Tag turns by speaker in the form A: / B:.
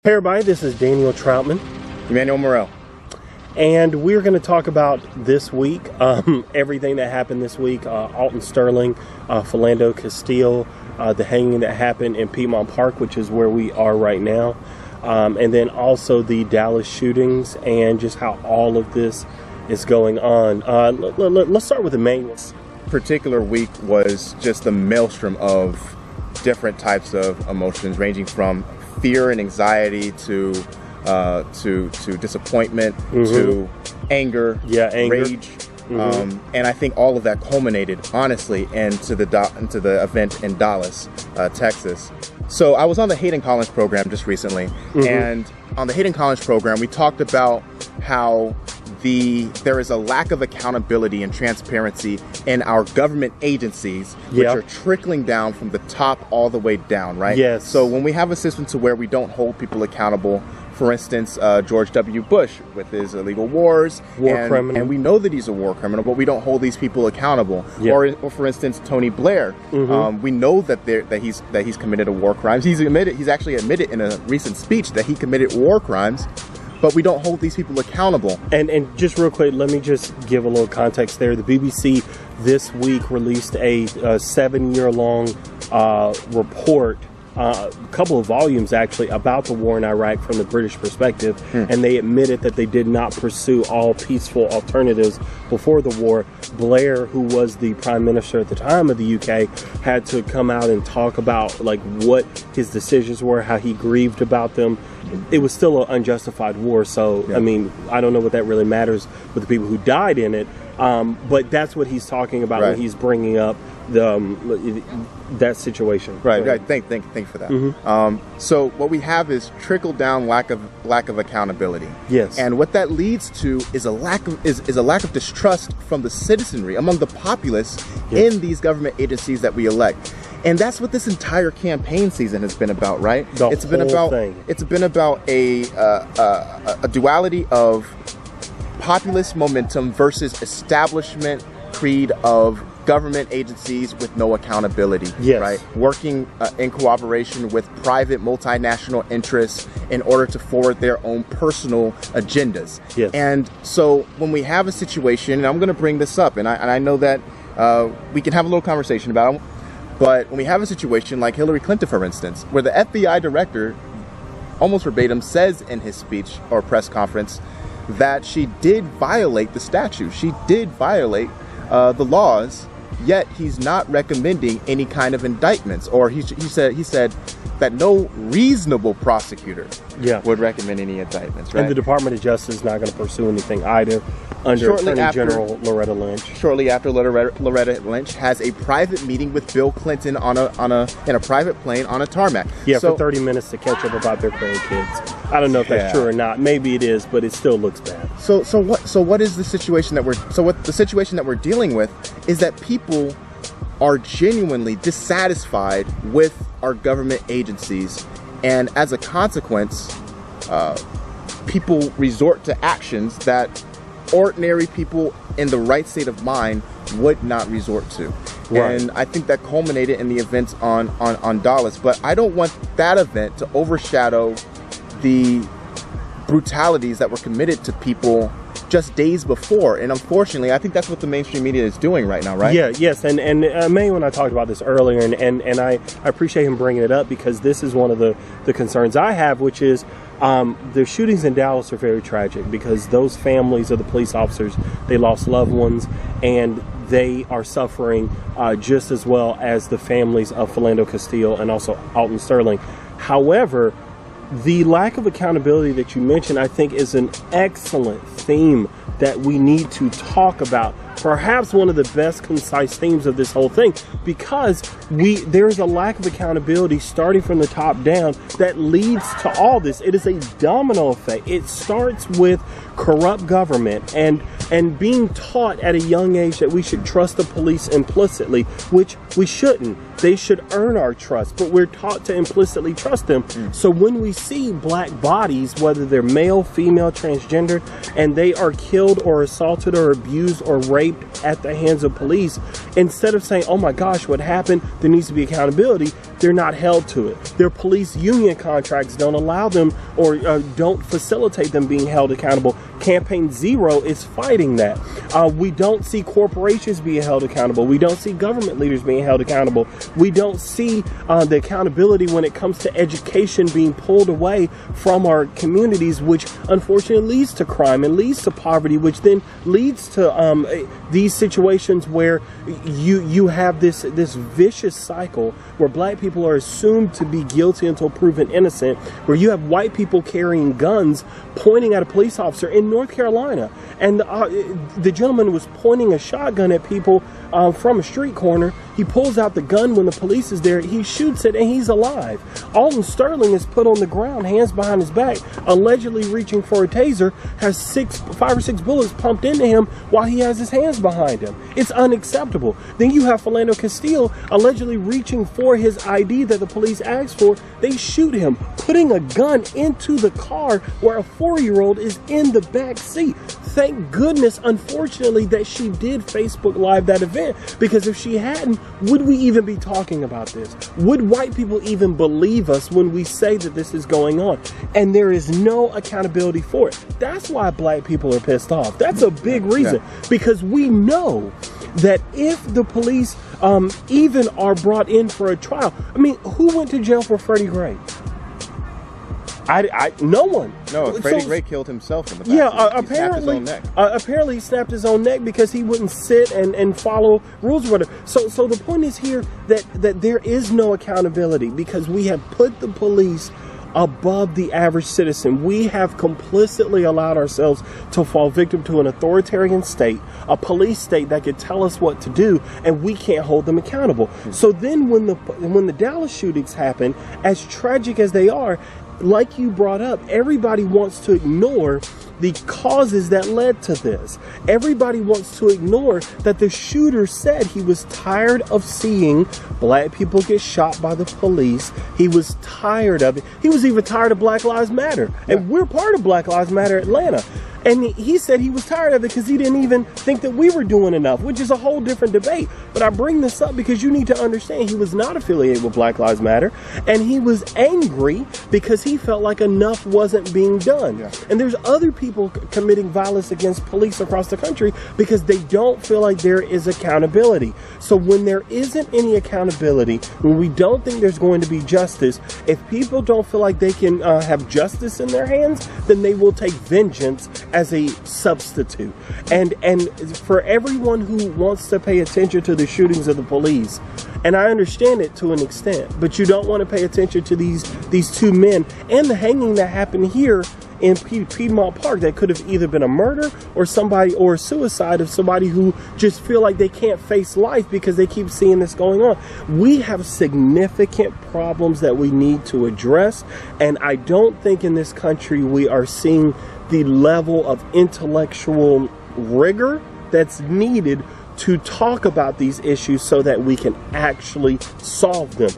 A: Hey everybody, this is Daniel Troutman.
B: Emmanuel Morel.
A: And we're going to talk about this week, everything that happened this week, Alton Sterling, Philando Castile, the hanging that happened in Piedmont Park, which is where we are right now. And then also the Dallas shootings and just how all of this is going on. Let's start with the main one.
B: Particular week was just the maelstrom of different types of emotions, ranging from fear and anxiety to disappointment, to anger, rage, and I think all of that culminated, honestly, into the event in Dallas, Texas. So I was on the Hayden Collins program just recently, and on the Hayden Collins program, we talked about how there is a lack of accountability and transparency in our government agencies, which are trickling down from the top all the way down, right?
A: Yes.
B: So when we have a system to where we don't hold people accountable, for instance, George W. Bush with his illegal wars,
A: criminal,
B: and we know that he's a war criminal, but we don't hold these people accountable. Or for instance, Tony Blair, we know that he's committed a war crimes. He's actually admitted in a recent speech that he committed war crimes. But we don't hold these people accountable.
A: And just real quick, let me just give a little context there. The BBC this week released a 7-year-long report, a couple of volumes actually, about the war in Iraq from the British perspective. And they admitted that they did not pursue all peaceful alternatives before the war. Blair, who was the prime minister at the time of the UK, had to come out and talk about like what his decisions were, how he grieved about them. It was still an unjustified war, so I mean, I don't know what that really matters with the people who died in it, but that's what he's talking about when he's bringing up that situation.
B: Right. Thank you for that. So what we have is trickle down lack of accountability.
A: Yes.
B: And what that leads to is a lack of distrust from the citizenry, among the populace, in these government agencies that we elect. And that's what this entire campaign season has been about, right? It's been about a duality of populist momentum versus establishment creed of government agencies with no accountability, right? Working in cooperation with private multinational interests in order to forward their own personal agendas. And so when we have a situation, and I'm going to bring this up, and I know that we can have a little conversation about it, but when we have a situation like Hillary Clinton, for instance, where the FBI director, almost verbatim, says in his speech or press conference that she did violate the statute, she did violate the laws, yet he's not recommending any kind of indictments, or he said that no reasonable prosecutor would recommend any indictments, right?
A: And the Department of Justice is not going to pursue anything either under Attorney General Loretta Lynch.
B: Shortly after, Loretta Lynch has a private meeting with Bill Clinton in a private plane on a tarmac.
A: For 30 minutes to catch up about their grandkids. I don't know if that's true or not. Maybe it is, but it still looks bad.
B: So what is the situation that we're dealing with is that people are genuinely dissatisfied with our government agencies, and as a consequence, people resort to actions that ordinary people in the right state of mind would not resort to. And I think that culminated in the events on Dallas, but I don't want that event to overshadow the brutalities that were committed to people just days before. And unfortunately, I think that's what the mainstream media is doing right now, right?
A: Yes. And May and I talked about this earlier, and I appreciate him bringing it up, because this is one of the concerns I have, which is the shootings in Dallas are very tragic, because those families of the police officers, they lost loved ones, and they are suffering just as well as the families of Philando Castile and also Alton Sterling. However, the lack of accountability that you mentioned, I think, is an excellent theme that we need to talk about. Perhaps one of the best concise themes of this whole thing, because there's a lack of accountability starting from the top down that leads to all this. It is a domino effect. It starts with corrupt government and being taught at a young age that we should trust the police implicitly, which we shouldn't. They should earn our trust, but we're taught to implicitly trust them. So when we see black bodies, whether they're male, female, transgender, and they are killed or assaulted or abused or raped raped at the hands of police, instead of saying, oh my gosh, what happened, there needs to be accountability, they're not held to it. Their police union contracts don't allow them or don't facilitate them being held accountable. Campaign Zero is fighting that. We don't see corporations being held accountable. We don't see government leaders being held accountable. We don't see the accountability when it comes to education being pulled away from our communities, which unfortunately leads to crime and leads to poverty, which then leads to these situations where you have this vicious cycle where black people are assumed to be guilty until proven innocent, where you have white people carrying guns pointing at a police officer in North Carolina, and the gentleman was pointing a shotgun at people from a street corner. He pulls out the gun when the police is there, he shoots it, and he's alive. Alton Sterling is put on the ground, hands behind his back, allegedly reaching for a taser, has 5 or 6 bullets pumped into him while he has his hands behind him. It's unacceptable. Then you have Philando Castile allegedly reaching for his ID that the police asked for. They shoot him, putting a gun into the car where a 4-year-old is in the back seat. Thank goodness, unfortunately, that she did Facebook Live that event, because if she hadn't, would we even be talking about this? Would white people even believe us when we say that this is going on? And there is no accountability for it. That's why black people are pissed off. That's a big reason, because we know that if the police even are brought in for a trial, I mean, who went to jail for Freddie Gray? No one.
B: No, Freddie Gray killed himself in the back.
A: Yeah,
B: apparently
A: he snapped his own neck because he wouldn't sit and follow rules or whatever. So the point is here that there is no accountability, because we have put the police above the average citizen. We have complicitly allowed ourselves to fall victim to an authoritarian state, a police state that could tell us what to do, and we can't hold them accountable. So then when the Dallas shootings happen, as tragic as they are, like you brought up, everybody wants to ignore the causes that led to this. Everybody wants to ignore that the shooter said he was tired of seeing black people get shot by the police. He was tired of it. He was even tired of Black Lives Matter. And we're part of Black Lives Matter Atlanta. And he said he was tired of it because he didn't even think that we were doing enough, which is a whole different debate. But I bring this up because you need to understand he was not affiliated with Black Lives Matter, and he was angry because he felt like enough wasn't being done. And there's other people committing violence against police across the country because they don't feel like there is accountability. So when there isn't any accountability, when we don't think there's going to be justice, if people don't feel like they can have justice in their hands, then they will take vengeance as a substitute. And for everyone who wants to pay attention to the shootings of the police, and I understand it to an extent, but you don't want to pay attention to these 2 men and the hanging that happened here in Piedmont Park that could have either been a murder or a suicide of somebody who just feel like they can't face life because they keep seeing this going on. We have significant problems that we need to address, and I don't think in this country we are seeing the level of intellectual rigor that's needed to talk about these issues so that we can actually solve them.